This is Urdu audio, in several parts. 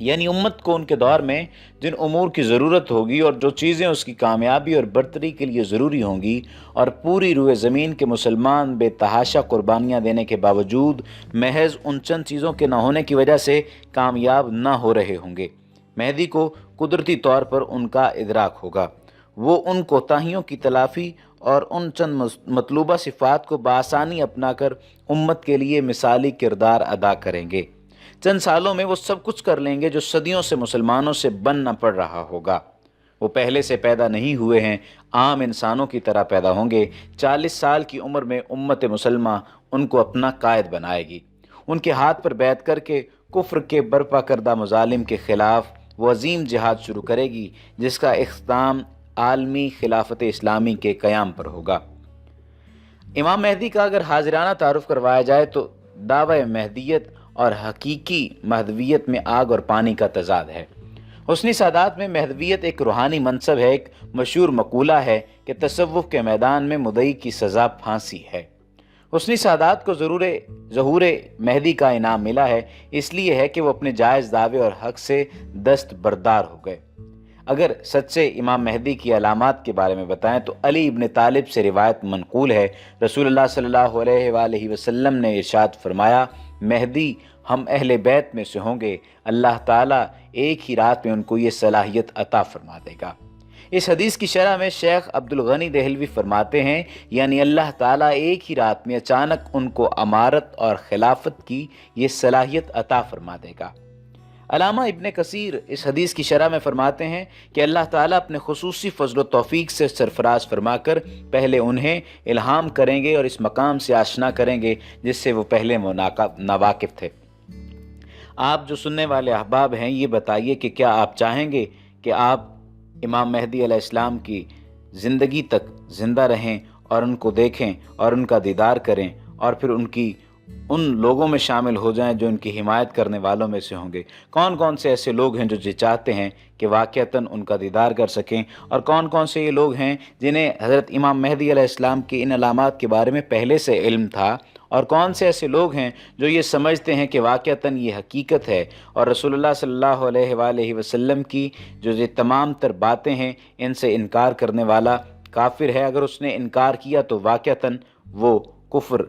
یعنی امت کو ان کے دور میں جن امور کی ضرورت ہوگی اور جو چیزیں اس کی کامیابی اور برتری کے لیے ضروری ہوں گی، اور پوری روئے زمین کے مسلمان بے تحاشا قربانیاں دینے کے باوجود محض ان چند چیزوں کے نہ ہونے کی وجہ سے کامیاب نہ ہو رہے ہوں گے، مہدی کو قدرتی طور پر ان کا ادراک ہوگا۔ وہ ان کوتاہیوں کی تلافی اور ان چند مطلوبہ صفات کو بآسانی اپنا کر امت کے لیے مثالی کردار ادا کریں گے۔ چند سالوں میں وہ سب کچھ کر لیں گے جو صدیوں سے مسلمانوں سے بننا پڑ رہا ہوگا۔ وہ پہلے سے پیدا نہیں ہوئے ہیں، عام انسانوں کی طرح پیدا ہوں گے۔ 40 سال کی عمر میں امت مسلمہ ان کو اپنا قائد بنائے گی۔ ان کے ہاتھ پر بیعت کر کے کفر کے برپا کردہ مظالم کے خلاف وہ عظیم جہاد شروع کرے گی، جس کا اختتام عالمی خلافت اسلامی کے قیام پر ہوگا۔ امام مہدی کا اگر حاضرانہ تعارف کروایا جائے تو دعوی مہدیت اور حقیقی مہدویت میں آگ اور پانی کا تضاد ہے۔ حسنی سادات میں مہدویت ایک روحانی منصب ہے۔ ایک مشہور مقولہ ہے کہ تصوف کے میدان میں مدعی کی سزا پھانسی ہے۔ حسنی سادات کو ظہور مہدی کا انعام ملا ہے، اس لیے ہے کہ وہ اپنے جائز دعوے اور حق سے دستبردار ہو گئے۔ اگر سچے امام مہدی کی علامات کے بارے میں بتائیں تو علی ابن طالب سے روایت منقول ہے، رسول اللہ صلی اللہ علیہ وآلہ وسلم نے ارشاد فرمایا، مہدی ہم اہل بیت میں سے ہوں گے، اللہ تعالیٰ ایک ہی رات میں ان کو یہ صلاحیت عطا فرما دے گا۔ اس حدیث کی شرح میں شیخ عبدالغنی دہلوی فرماتے ہیں، یعنی اللہ تعالیٰ ایک ہی رات میں اچانک ان کو امارت اور خلافت کی یہ صلاحیت عطا فرما دے گا۔ علامہ ابن کثیر اس حدیث کی شرح میں فرماتے ہیں کہ اللہ تعالیٰ اپنے خصوصی فضل و توفیق سے سرفراز فرما کر پہلے انہیں الہام کریں گے اور اس مقام سے آشنا کریں گے جس سے وہ پہلے ناواقف تھے۔ آپ جو سننے والے احباب ہیں، یہ بتائیے کہ کیا آپ چاہیں گے کہ آپ امام مہدی علیہ السلام کی زندگی تک زندہ رہیں اور ان کو دیکھیں اور ان کا دیدار کریں اور پھر ان لوگوں میں شامل ہو جائیں جو ان کی حمایت کرنے والوں میں سے ہوں گے؟ کون کون سے ایسے لوگ ہیں جو یہ چاہتے ہیں کہ واقعتاً ان کا دیدار کر سکیں، اور کون کون سے یہ لوگ ہیں جنہیں حضرت امام مہدی علیہ السلام کی ان علامات کے بارے میں پہلے سے علم تھا، اور کون سے ایسے لوگ ہیں جو یہ سمجھتے ہیں کہ واقعتاً یہ حقیقت ہے اور رسول اللہ صلی اللہ علیہ وآلہ وسلم کی جو یہ تمام تر باتیں ہیں ان سے انکار کرنے والا کافر ہے، اگر اس نے انکار کیا تو واقعتاً وہ کفر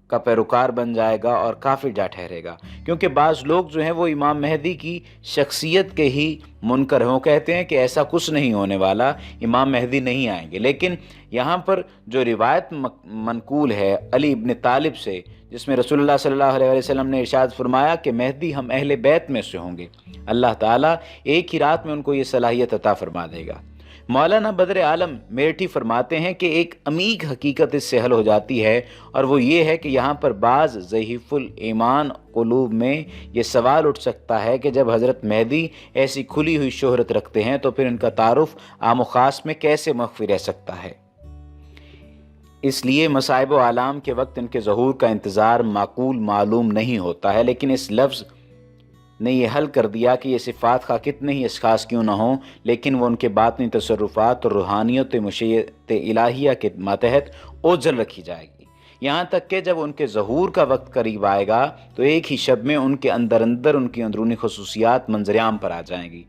کا پیروکار بن جائے گا اور کافر جا ٹھہرے گا۔ کیونکہ بعض لوگ جو ہیں وہ امام مہدی کی شخصیت کے ہی منکر ہیں، وہ کہتے ہیں کہ ایسا کچھ نہیں ہونے والا، امام مہدی نہیں آئیں گے۔ لیکن یہاں پر جو روایت منقول ہے علی ابن طالب سے، جس میں رسول اللہ صلی اللہ علیہ وسلم نے ارشاد فرمایا کہ مہدی ہم اہل بیت میں سے ہوں گے، اللہ تعالیٰ ایک ہی رات میں ان کو یہ صلاحیت عطا فرما دے گا۔ مولانا بدر عالم میرٹھی فرماتے ہیں کہ ایک عمیق حقیقت اس سے حل ہو جاتی ہے، اور وہ یہ ہے کہ یہاں پر بعض ضعیف الایمان قلوب میں یہ سوال اٹھ سکتا ہے کہ جب حضرت مہدی ایسی کھلی ہوئی شہرت رکھتے ہیں تو پھر ان کا تعارف عام و خاص میں کیسے مخفی رہ سکتا ہے؟ اس لیے مصائب و آلام کے وقت ان کے ظہور کا انتظار معقول معلوم نہیں ہوتا ہے، لیکن اس لفظ نے یہ حل کر دیا کہ یہ صفات خواہ کتنے ہی اشخاص کیوں نہ ہوں، لیکن وہ ان کے باطنی تصرفات اور روحانیت مشیت الہیہ کے ماتحت اوجھل رکھی جائے گی، یہاں تک کہ جب ان کے ظہور کا وقت قریب آئے گا تو ایک ہی شب میں ان کے اندر ان کی اندرونی خصوصیات منظر عام پر آ جائیں گی۔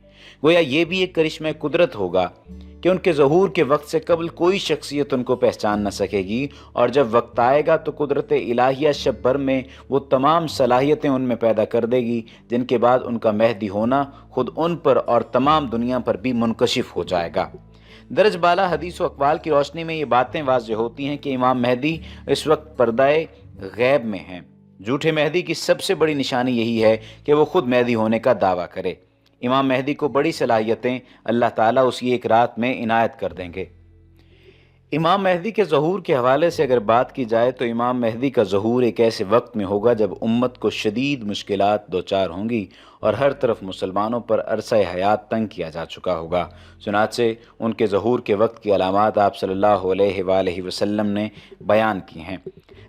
گویا یہ بھی ایک کرشمہ قدرت ہوگا کہ ان کے ظہور کے وقت سے قبل کوئی شخصیت ان کو پہچان نہ سکے گی، اور جب وقت آئے گا تو قدرت الہیہ شب بھر میں وہ تمام صلاحیتیں ان میں پیدا کر دے گی جن کے بعد ان کا مہدی ہونا خود ان پر اور تمام دنیا پر بھی منکشف ہو جائے گا۔ درج بالا حدیث و اقوال کی روشنی میں یہ باتیں واضح ہوتی ہیں کہ امام مہدی اس وقت پردہ غیب میں ہیں۔ جھوٹے مہدی کی سب سے بڑی نشانی یہی ہے کہ وہ خود مہدی ہونے کا دعویٰ کرے۔ امام مہدی کو بڑی صلاحیتیں اللہ تعالیٰ اسی ایک رات میں عنایت کر دیں گے۔ امام مہدی کے ظہور کے حوالے سے اگر بات کی جائے تو امام مہدی کا ظہور ایک ایسے وقت میں ہوگا جب امت کو شدید مشکلات دوچار ہوں گی اور ہر طرف مسلمانوں پر عرصہ حیات تنگ کیا جا چکا ہوگا۔ چنانچہ ان کے ظہور کے وقت کی علامات آپ صلی اللہ علیہ وآلہ وسلم نے بیان کی ہیں۔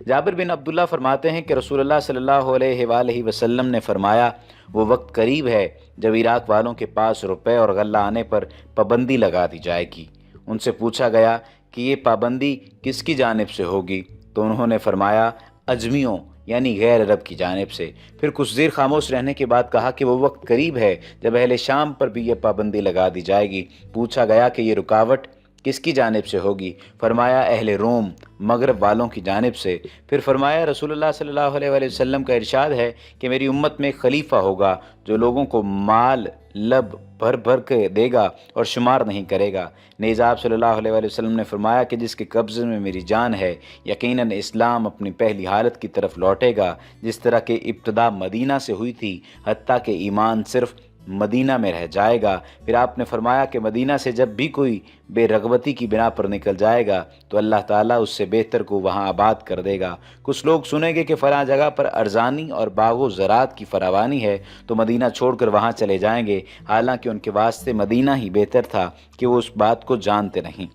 جابر بن عبداللہ فرماتے ہیں کہ رسول اللہ صلی اللہ علیہ وآلہ وسلم نے فرمایا، وہ وقت قریب ہے جب عراق والوں کے پاس روپے اور غلہ آنے پر پابندی لگا دی جائے گی۔ ان سے پوچھا گیا کہ یہ پابندی کس کی جانب سے ہوگی؟ تو انہوں نے فرمایا، اجمیوں یعنی غیر عرب کی جانب سے۔ پھر کچھ دیر خاموش رہنے کے بعد کہا کہ وہ وقت قریب ہے جب اہل شام پر بھی یہ پابندی لگا دی جائے گی۔ پوچھا گیا کہ یہ رکاوٹ کس کی جانب سے ہوگی؟ فرمایا اہل روم، مغرب والوں کی جانب سے۔ پھر فرمایا رسول اللہ صلی اللہ علیہ وآلہ وسلم کا ارشاد ہے کہ میری امت میں ایک خلیفہ ہوگا جو لوگوں کو مال لب بھر بھر کے دے گا اور شمار نہیں کرے گا۔ نیز آپ صلی اللہ علیہ وآلہ وسلم نے فرمایا کہ جس کے قبضے میں میری جان ہے، یقیناً اسلام اپنی پہلی حالت کی طرف لوٹے گا جس طرح کہ ابتدا مدینہ سے ہوئی تھی، حتیٰ کہ ایمان صرف مدینہ میں رہ جائے گا۔ پھر آپ نے فرمایا کہ مدینہ سے جب بھی کوئی بے رغبتی کی بنا پر نکل جائے گا تو اللہ تعالیٰ اس سے بہتر کو وہاں آباد کر دے گا۔ کچھ لوگ سنیں گے کہ فلاں جگہ پر ارزانی اور باغ و زراعت کی فراوانی ہے تو مدینہ چھوڑ کر وہاں چلے جائیں گے، حالانکہ ان کے واسطے مدینہ ہی بہتر تھا کہ وہ اس بات کو جانتے نہیں۔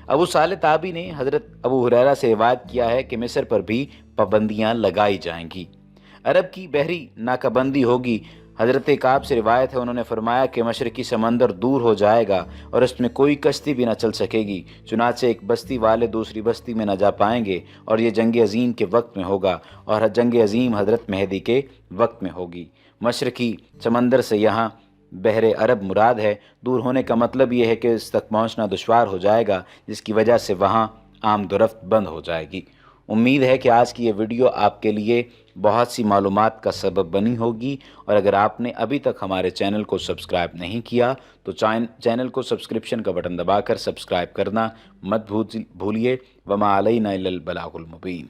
ابو صالح تابعی نے حضرت ابو ہریرہ سے روایت کیا ہے کہ مصر پر بھی پابندیاں لگائی جائیں گی، عرب کی بحری ناکہ بندی ہوگی۔ حضرت کعب سے روایت ہے، انہوں نے فرمایا کہ مشرقی سمندر دور ہو جائے گا اور اس میں کوئی کشتی بھی نہ چل سکے گی، چنانچہ ایک بستی والے دوسری بستی میں نہ جا پائیں گے، اور یہ جنگ عظیم کے وقت میں ہوگا، اور جنگ عظیم حضرت مہدی کے وقت میں ہوگی۔ مشرقی سمندر سے یہاں بحر عرب مراد ہے۔ دور ہونے کا مطلب یہ ہے کہ اس تک پہنچنا دشوار ہو جائے گا، جس کی وجہ سے وہاں آمد و رفت بند ہو جائے گی۔ امید ہے کہ آج کی یہ ویڈیو آپ کے لیے بہت سی معلومات کا سبب بنی ہوگی، اور اگر آپ نے ابھی تک ہمارے چینل کو سبسکرائب نہیں کیا تو چینل کو سبسکرپشن کا بٹن دبا کر سبسکرائب کرنا مت بھولیے۔ وما علینا الا البلاغ المبین۔